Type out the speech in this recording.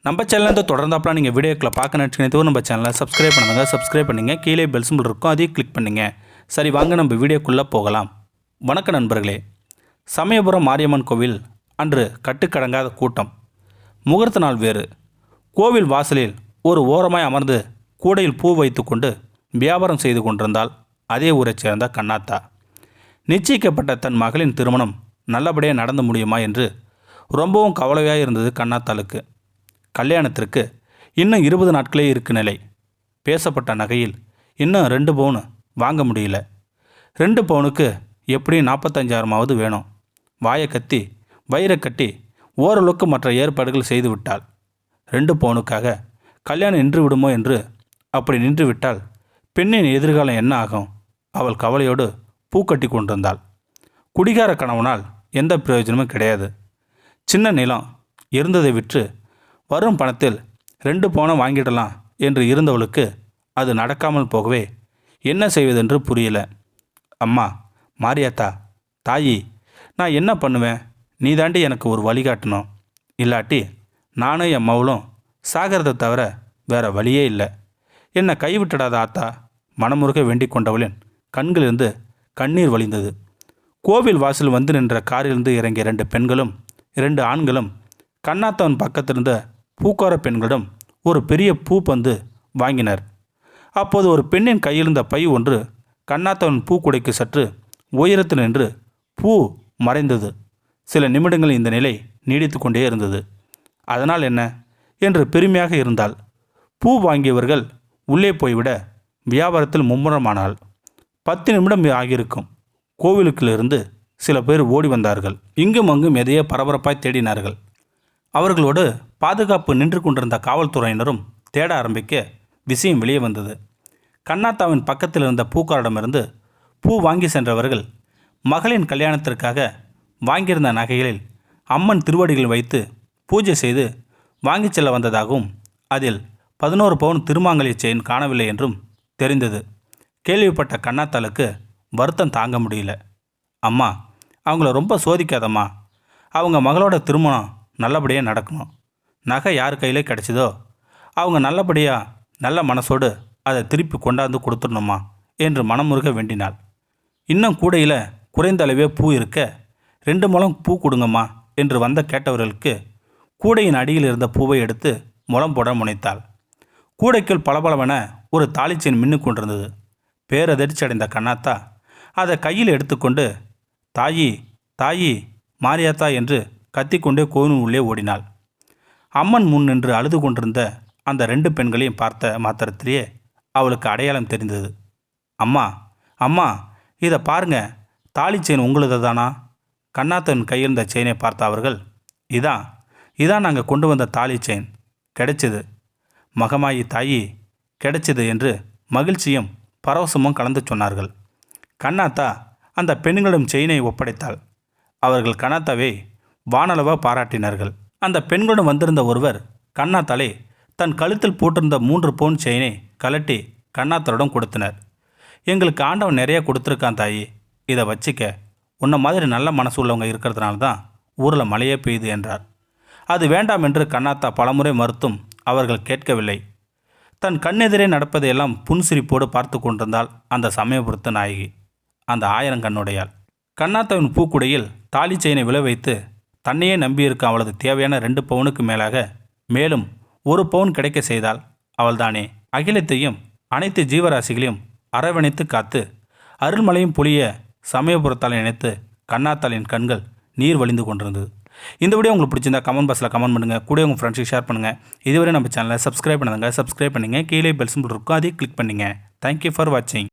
நம்ம சேனலில் தொடர்ந்தாப்பலாம் நீங்கள் வீடியோக்களை பார்க்க நினச்சிக்கினது நம்ம சேனலை சப்ஸ்கிரைப் பண்ணுங்கள். சப்ஸ்கிரைப் பண்ணிங்க. கீழே பெல் சிம்பிள் இருக்கும், அதையும் கிளிக் பண்ணிங்க. சரி, வாங்க நம்ம வீடியோக்குள்ளே போகலாம். வணக்க நண்பர்களே. சமயபுரம் மாரியம்மன் கோவில் அன்று கட்டுக்கடங்காத கூட்டம். முகூர்த்த நாள் வேறு. கோவில் வாசலில் ஒரு ஓரமாய் அமர்ந்து கூடையில் பூ வைத்து கொண்டு வியாபாரம் செய்து கொண்டிருந்தால் அதே ஊரைச் சேர்ந்த கண்ணாத்தா. நிச்சயிக்கப்பட்ட தன் மகளின் திருமணம் நல்லபடியாக நடந்து முடியுமா என்று ரொம்பவும் கவலையாக இருந்தது கண்ணாத்தாளுக்கு. கல்யாணத்திற்கு இன்னும் 20 நாட்களே இருக்கு நிலை. பேசப்பட்ட நகையில் இன்னும் 2 பவுன் வாங்க முடியல. 2 பவுனுக்கு எப்படியும் 45,000 வேணும். வாயை கத்தி வயிறை கட்டி ஓரளவுக்கு மற்ற ஏற்பாடுகள் செய்து விட்டாள். 2 பவுனுக்காக கல்யாணம் நின்று விடுமோ என்று. அப்படி நின்று விட்டால் பெண்ணின் எதிர்காலம் என்ன ஆகும்? அவள் கவலையோடு பூக்கட்டி கொண்டிருந்தாள். குடிகார கணவனால் எந்த பிரயோஜனமும் கிடையாது. சின்ன நிலம் இருந்ததை விற்று வரும் பணத்தில் 2 பவுனை வாங்கிடலாம் என்று இருந்தவளுக்கு அது நடக்காமல் போகவே என்ன செய்வதென்று புரியல. அம்மா மாரியாத்தா, தாயி, நான் என்ன பண்ணுவேன்? நீ தாண்டி எனக்கு ஒரு வழிகாட்டணும். இல்லாட்டி நானும் என் மவளும் சாகிறதை தவிர வேற வழியே இல்லை. என்னை கைவிட்டுடாத ஆத்தா. மனமுருக வேண்டிக் கொண்டவளின் கண்களிலிருந்து கண்ணீர் வழிந்தது. கோவில் வாசல் வந்து நின்ற காரிலிருந்து இறங்கிய 2 பெண்களும் 2 ஆண்களும் கண்ணாத்தவன் பக்கத்திலிருந்த பூக்கார பெண்களிடம் ஒரு பெரிய பூ பந்து வாங்கினர். அப்போது ஒரு பெண்ணின் கையிலிருந்த பை ஒன்று கண்ணாத்தவன் பூக்குடைக்கு சற்று உயரத்தில் நின்று பூ மறைந்தது. சில நிமிடங்கள் இந்த நிலை நீடித்து கொண்டே இருந்தது. அதனால் என்ன என்று பெருமையாக இருந்தால் பூ வாங்கியவர்கள் உள்ளே போய்விட வியாபாரத்தில் மும்முரமானாள். 10 நிமிடம் ஆகியிருக்கும். கோவிலுக்கிலிருந்து சில பேர் ஓடி வந்தார்கள். இங்கும் அங்கும் எதையோ பரபரப்பாய் தேடினார்கள். அவர்களோடு பாதுகாப்பு நின்று கொண்டிருந்த காவல்துறையினரும் தேட ஆரம்பிக்க விஷயம் வெளியே வந்தது. கண்ணாத்தாவின் பக்கத்தில் இருந்த பூக்காரிடமிருந்து பூ வாங்கி சென்றவர்கள் மகளின் கல்யாணத்திற்காக வாங்கியிருந்த நகைகளில் அம்மன் திருவடிகள் வைத்து பூஜை செய்து வாங்கி செல்ல வந்ததாகவும் அதில் 11 பவுன் திருமாங்கல்ய செயின் காணவில்லை என்றும் தெரிந்தது. கேள்விப்பட்ட கண்ணாத்தாளுக்கு வருத்தம் தாங்க முடியல. அம்மா, அவங்கள ரொம்ப சோதிக்காதம்மா. அவங்க மகளோட திருமணம் நல்லபடியாக நடக்கணும். நகை யார் கையில் கிடச்சிதோ அவங்க நல்லபடியாக நல்ல மனசோடு அதை திருப்பி கொண்டாந்து கொடுத்துடணுமா என்று மனமுருக வேண்டினாள். இன்னும் கூடையில் குறைந்த அளவே பூ இருக்க 2 முழம் பூ கொடுங்கம்மா என்று வந்த கேட்டவர்களுக்கு கூடையின் அடியில் இருந்த பூவை எடுத்து முழம் போட முனைத்தாள். கூடைக்குள் பளபளவென ஒரு தாலிச்செயின் மின்னு கொண்டிருந்தது. பேரதிர்ச்சி அடைந்த கண்ணாத்தா அதை கையில் எடுத்துக்கொண்டு தாயி, தாயி, மாரியாத்தா என்று கத்திக்கொண்டே கோவிலின் உள்ளே ஓடினாள். அம்மன் முன் நின்று அழுது கொண்டிருந்த அந்த 2 பெண்களையும் பார்த்த மாத்திரத்திலேயே அவளுக்கு அடையாளம் தெரிந்தது. அம்மா, அம்மா, இதை பாருங்க, தாலி செயின் உங்களுது தானா? கண்ணாத்தன் கையிருந்த செயினை பார்த்த அவர்கள், இதான் நாங்கள் கொண்டு வந்த தாலி செயின். கிடைச்சது மகமாயி, தாயி, கிடைச்சது என்று மகிழ்ச்சியும் பரவசமும் கலந்து சொன்னார்கள். கண்ணாத்தா அந்த பெண்களிடம் செயினை ஒப்படைத்தாள். அவர்கள் கண்ணாத்தாவை வானளவாக பாராட்டினார்கள். அந்த பெண்களுடன் வந்திருந்த ஒருவர் கண்ணாத்தாளை தன் கழுத்தில் போட்டிருந்த 3 பவுன் செயினை கலட்டி கண்ணாத்தாளிடம் கொடுத்தனர். எங்களுக்கு ஆண்டவன் நிறைய கொடுத்துருக்கான் தாயி, இதை வச்சிக்க. உன்ன மாதிரி நல்ல மனசு உள்ளவங்க இருக்கிறதுனால தான் ஊரில் மழையே பெய்யுது என்றார். அது வேண்டாம் என்று கண்ணாத்தா பலமுறை மறுத்தும் அவர்கள் கேட்கவில்லை. தன் கண்ணெதிரே நடப்பதையெல்லாம் புன்சிரிப்போடு பார்த்து கொண்டிருந்தால் அந்த சமயபுரத்து நாயகி, அந்த 1000 கண்ணுடையாள். கண்ணாத்தாவின் பூக்குடையில் தாலி செயினை விளை வைத்து தன்னையே நம்பியிருக்க அவளது தேவையான 2 பவுனுக்கு மேலாக மேலும் 1 பவுன் கிடைக்க செய்தால் அவள்தானே அகிலத்தையும் அனைத்து ஜீவராசிகளையும் அரவணைத்து காத்து அருள்மலையும் புளிய சமயபுரத்தால் நினைத்து கண்ணாத்தாளின் கண்கள் நீர் வழிந்து கொண்டிருந்தது. இந்த வீடியோ உங்களுக்கு பிடிச்சிருந்தா கமெண்ட் பாக்ஸில் கமெண்ட் பண்ணுங்கள். கூட உங்கள் ஃப்ரெண்ட்ஸுக்கு ஷேர் பண்ணுங்கள். இதுவரை நம்ம சேனலை சப்ஸ்கிரைப் பண்ணுங்க. சப்ஸ்கிரைப் பண்ணுங்கள். கீழே பெல் சிம்பிள் இருக்கும், அதையும் கிளிக் பண்ணுங்கள். தேங்க்யூ ஃபார் வாட்சிங்.